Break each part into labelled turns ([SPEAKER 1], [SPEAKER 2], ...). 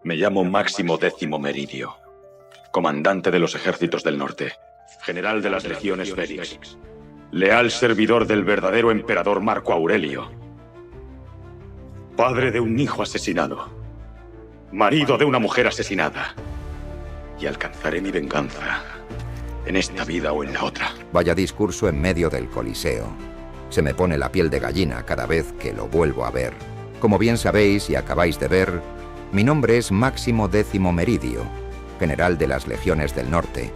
[SPEAKER 1] Me llamo Máximo Décimo Meridio, comandante de los ejércitos del norte, general de las legiones Félix, leal servidor del verdadero emperador Marco Aurelio, padre de un hijo asesinado, marido de una mujer asesinada, y alcanzaré mi venganza, en esta vida o en la otra.
[SPEAKER 2] Vaya discurso en medio del Coliseo. Se me pone la piel de gallina cada vez que lo vuelvo a ver. Como bien sabéis y acabáis de ver, mi nombre es Máximo Décimo Meridio, general de las legiones del norte,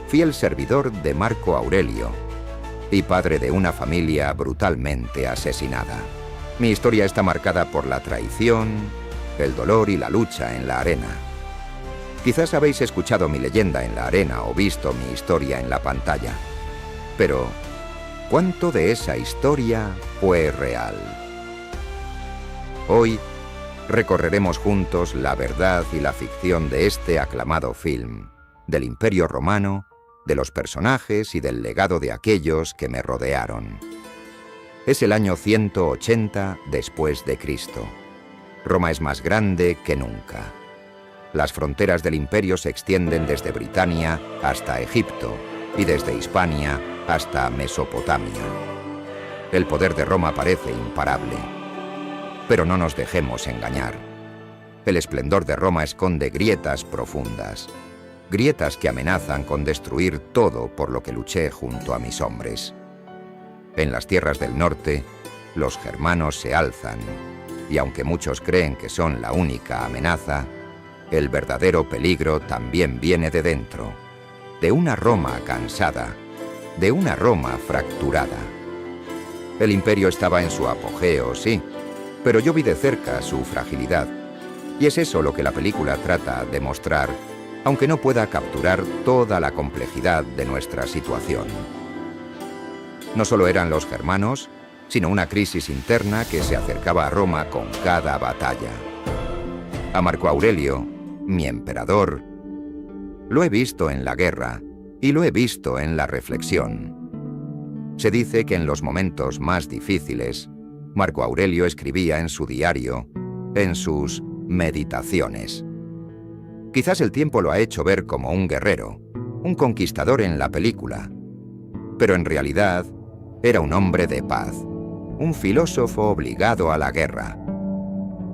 [SPEAKER 2] fiel servidor de Marco Aurelio y padre de una familia brutalmente asesinada. Mi historia está marcada por la traición, el dolor y la lucha en la arena. Quizás habéis escuchado mi leyenda en la arena o visto mi historia en la pantalla. Pero, ¿cuánto de esa historia fue real? Hoy recorreremos juntos la verdad y la ficción de este aclamado film, del Imperio Romano, de los personajes y del legado de aquellos que me rodearon. Es el año 180 después de Cristo. Roma es más grande que nunca. Las fronteras del imperio se extienden desde Britania hasta Egipto y desde Hispania hasta Mesopotamia. El poder de Roma parece imparable. Pero no nos dejemos engañar. El esplendor de Roma esconde grietas profundas, grietas que amenazan con destruir todo por lo que luché junto a mis hombres. En las tierras del norte, los germanos se alzan, y aunque muchos creen que son la única amenaza, el verdadero peligro también viene de dentro, de una Roma cansada, de una Roma fracturada. El imperio estaba en su apogeo, sí, pero yo vi de cerca su fragilidad, y es eso lo que la película trata de mostrar, aunque no pueda capturar toda la complejidad de nuestra situación. No solo eran los germanos, sino una crisis interna que se acercaba a Roma con cada batalla. A Marco Aurelio, mi emperador, lo he visto en la guerra y lo he visto en la reflexión. Se dice que en los momentos más difíciles, Marco Aurelio escribía en su diario, en sus meditaciones. Quizás el tiempo lo ha hecho ver como un guerrero, un conquistador en la película, pero en realidad era un hombre de paz, un filósofo obligado a la guerra.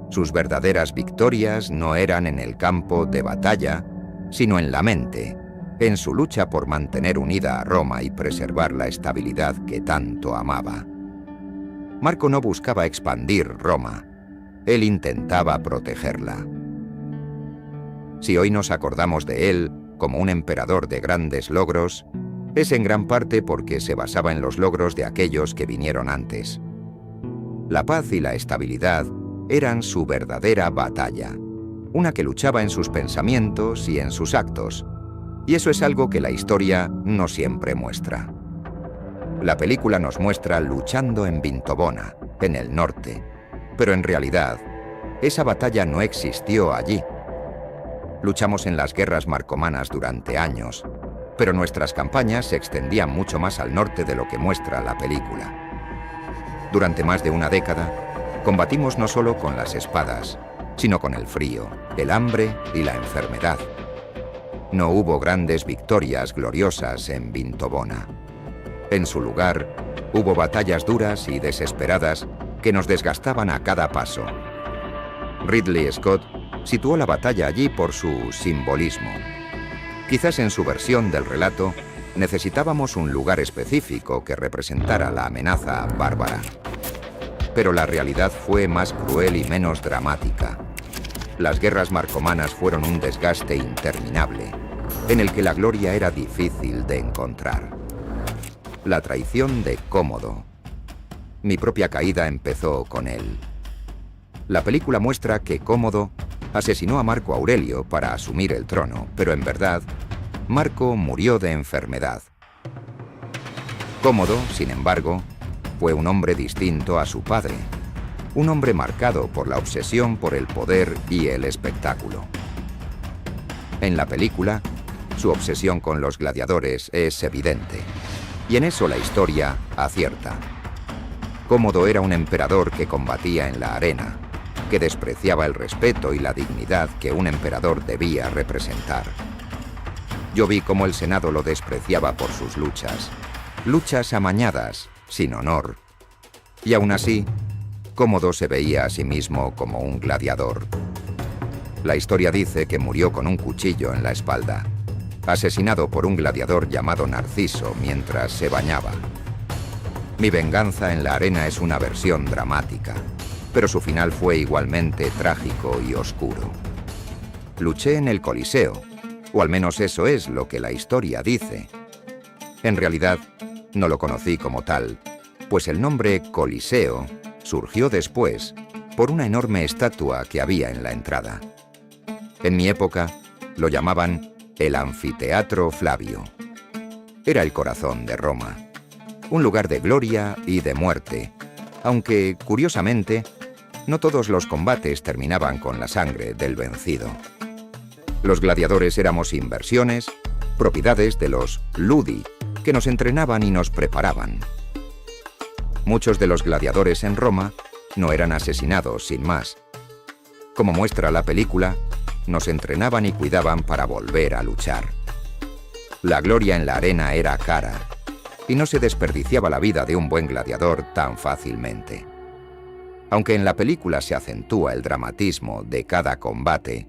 [SPEAKER 2] Sus verdaderas victorias no eran en el campo de batalla, sino en la mente, en su lucha por mantener unida a Roma y preservar la estabilidad que tanto amaba. Marco no buscaba expandir Roma, él intentaba protegerla. Si hoy nos acordamos de él como un emperador de grandes logros, es en gran parte porque se basaba en los logros de aquellos que vinieron antes. La paz y la estabilidad eran su verdadera batalla, una que luchaba en sus pensamientos y en sus actos, y eso es algo que la historia no siempre muestra. La película nos muestra luchando en Vintobona, en el norte, pero en realidad, esa batalla no existió allí. Luchamos en las guerras marcomanas durante años, pero nuestras campañas se extendían mucho más al norte de lo que muestra la película. Durante más de una década, combatimos no solo con las espadas, sino con el frío, el hambre y la enfermedad. No hubo grandes victorias gloriosas en Vintobona. En su lugar, hubo batallas duras y desesperadas que nos desgastaban a cada paso. Ridley Scott situó la batalla allí por su simbolismo. Quizás en su versión del relato necesitábamos un lugar específico que representara la amenaza bárbara. Pero la realidad fue más cruel y menos dramática. Las guerras marcomanas fueron un desgaste interminable, en el que la gloria era difícil de encontrar. La traición de Cómodo. Mi propia caída empezó con él. La película muestra que Cómodo asesinó a Marco Aurelio para asumir el trono, pero en verdad, Marco murió de enfermedad. Cómodo, sin embargo, fue un hombre distinto a su padre, un hombre marcado por la obsesión por el poder y el espectáculo. En la película, su obsesión con los gladiadores es evidente, y en eso la historia acierta. Cómodo era un emperador que combatía en la arena, que despreciaba el respeto y la dignidad que un emperador debía representar. Yo vi cómo el Senado lo despreciaba por sus luchas amañadas, sin honor. Y aún así, Cómodo se veía a sí mismo como un gladiador. La historia dice que murió con un cuchillo en la espalda, asesinado por un gladiador llamado Narciso mientras se bañaba. Mi venganza en la arena es una versión dramática, pero su final fue igualmente trágico y oscuro. Luché en el Coliseo, o al menos eso es lo que la historia dice. En realidad, no lo conocí como tal, pues el nombre Coliseo surgió después por una enorme estatua que había en la entrada. En mi época, lo llamaban el Anfiteatro Flavio. Era el corazón de Roma, un lugar de gloria y de muerte, aunque, curiosamente, no todos los combates terminaban con la sangre del vencido. Los gladiadores éramos inversiones, propiedades de los ludi, que nos entrenaban y nos preparaban. Muchos de los gladiadores en Roma no eran asesinados sin más. Como muestra la película, nos entrenaban y cuidaban para volver a luchar. La gloria en la arena era cara, y no se desperdiciaba la vida de un buen gladiador tan fácilmente. Aunque en la película se acentúa el dramatismo de cada combate,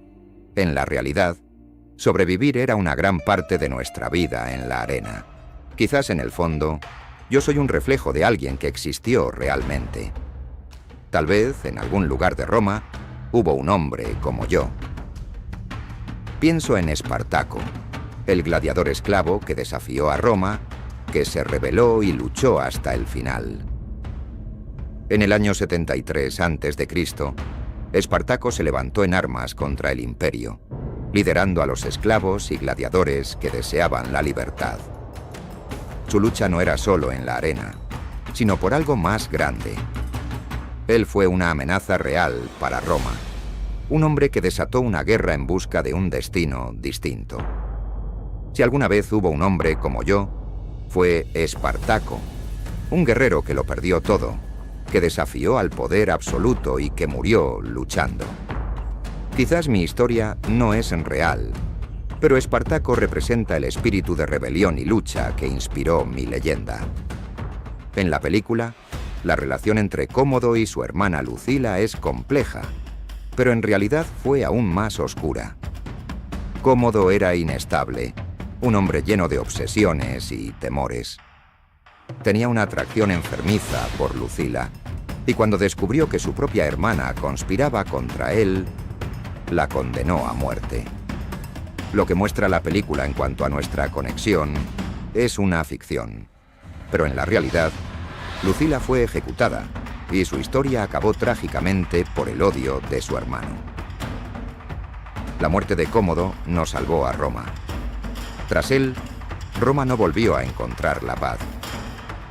[SPEAKER 2] en la realidad, sobrevivir era una gran parte de nuestra vida en la arena. Quizás en el fondo, yo soy un reflejo de alguien que existió realmente. Tal vez, en algún lugar de Roma, hubo un hombre como yo. Pienso en Espartaco, el gladiador esclavo que desafió a Roma, que se rebeló y luchó hasta el final. En el año 73 a.C., Espartaco se levantó en armas contra el imperio, liderando a los esclavos y gladiadores que deseaban la libertad. Su lucha no era solo en la arena, sino por algo más grande. Él fue una amenaza real para Roma, un hombre que desató una guerra en busca de un destino distinto. Si alguna vez hubo un hombre como yo, fue Espartaco, un guerrero que lo perdió todo, que desafió al poder absoluto y que murió luchando. Quizás mi historia no es real, pero Espartaco representa el espíritu de rebelión y lucha que inspiró mi leyenda. En la película, la relación entre Cómodo y su hermana Lucila es compleja, pero en realidad fue aún más oscura. Cómodo era inestable, un hombre lleno de obsesiones y temores. Tenía una atracción enfermiza por Lucila, y cuando descubrió que su propia hermana conspiraba contra él, la condenó a muerte. Lo que muestra la película en cuanto a nuestra conexión es una ficción, pero en la realidad, Lucila fue ejecutada y su historia acabó trágicamente por el odio de su hermano. La muerte de Cómodo no salvó a Roma. Tras él, Roma no volvió a encontrar la paz.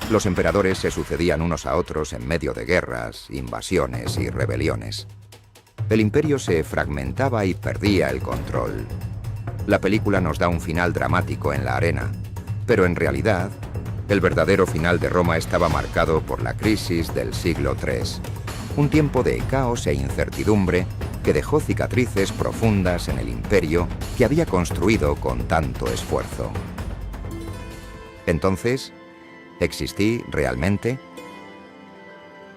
[SPEAKER 2] Los emperadores se sucedían unos a otros en medio de guerras, invasiones y rebeliones. El imperio se fragmentaba y perdía el control. La película nos da un final dramático en la arena, pero en realidad, el verdadero final de Roma estaba marcado por la crisis del siglo III, un tiempo de caos e incertidumbre que dejó cicatrices profundas en el imperio que había construido con tanto esfuerzo. Entonces, ¿existí realmente?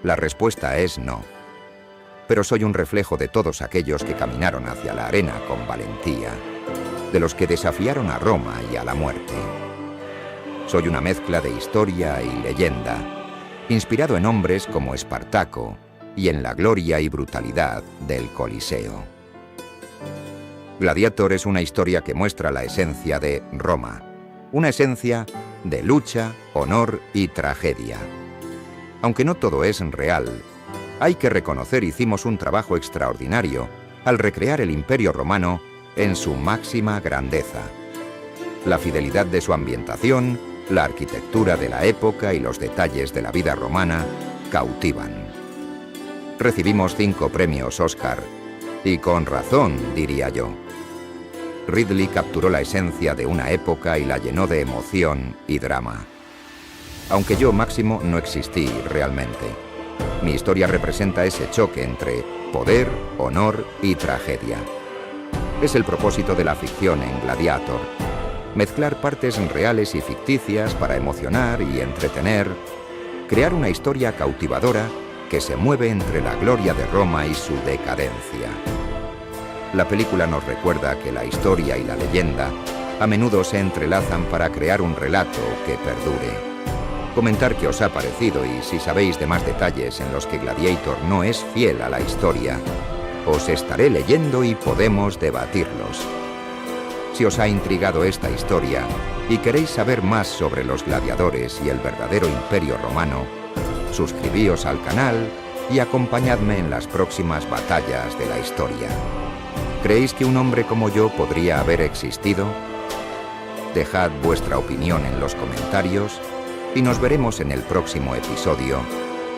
[SPEAKER 2] La respuesta es no. Pero soy un reflejo de todos aquellos que caminaron hacia la arena con valentía, de los que desafiaron a Roma y a la muerte. Soy una mezcla de historia y leyenda, inspirado en hombres como Espartaco y en la gloria y brutalidad del Coliseo. Gladiator es una historia que muestra la esencia de Roma, una esencia de lucha, honor y tragedia. Aunque no todo es real, hay que reconocer hicimos un trabajo extraordinario al recrear el Imperio Romano en su máxima grandeza. La fidelidad de su ambientación, la arquitectura de la época y los detalles de la vida romana cautivan. Recibimos 5 premios Oscar, y con razón, diría yo. Ridley capturó la esencia de una época y la llenó de emoción y drama. Aunque yo, Máximo, no existí realmente. Mi historia representa ese choque entre poder, honor y tragedia. Es el propósito de la ficción en Gladiator. Mezclar partes reales y ficticias para emocionar y entretener. Crear una historia cautivadora que se mueve entre la gloria de Roma y su decadencia. La película nos recuerda que la historia y la leyenda a menudo se entrelazan para crear un relato que perdure. Comentar qué os ha parecido y si sabéis de más detalles en los que Gladiator no es fiel a la historia, os estaré leyendo y podemos debatirlos. Si os ha intrigado esta historia y queréis saber más sobre los gladiadores y el verdadero Imperio Romano, suscribíos al canal y acompañadme en las próximas batallas de la historia. ¿Creéis que un hombre como yo podría haber existido? Dejad vuestra opinión en los comentarios y nos veremos en el próximo episodio,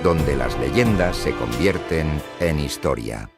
[SPEAKER 2] donde las leyendas se convierten en historia.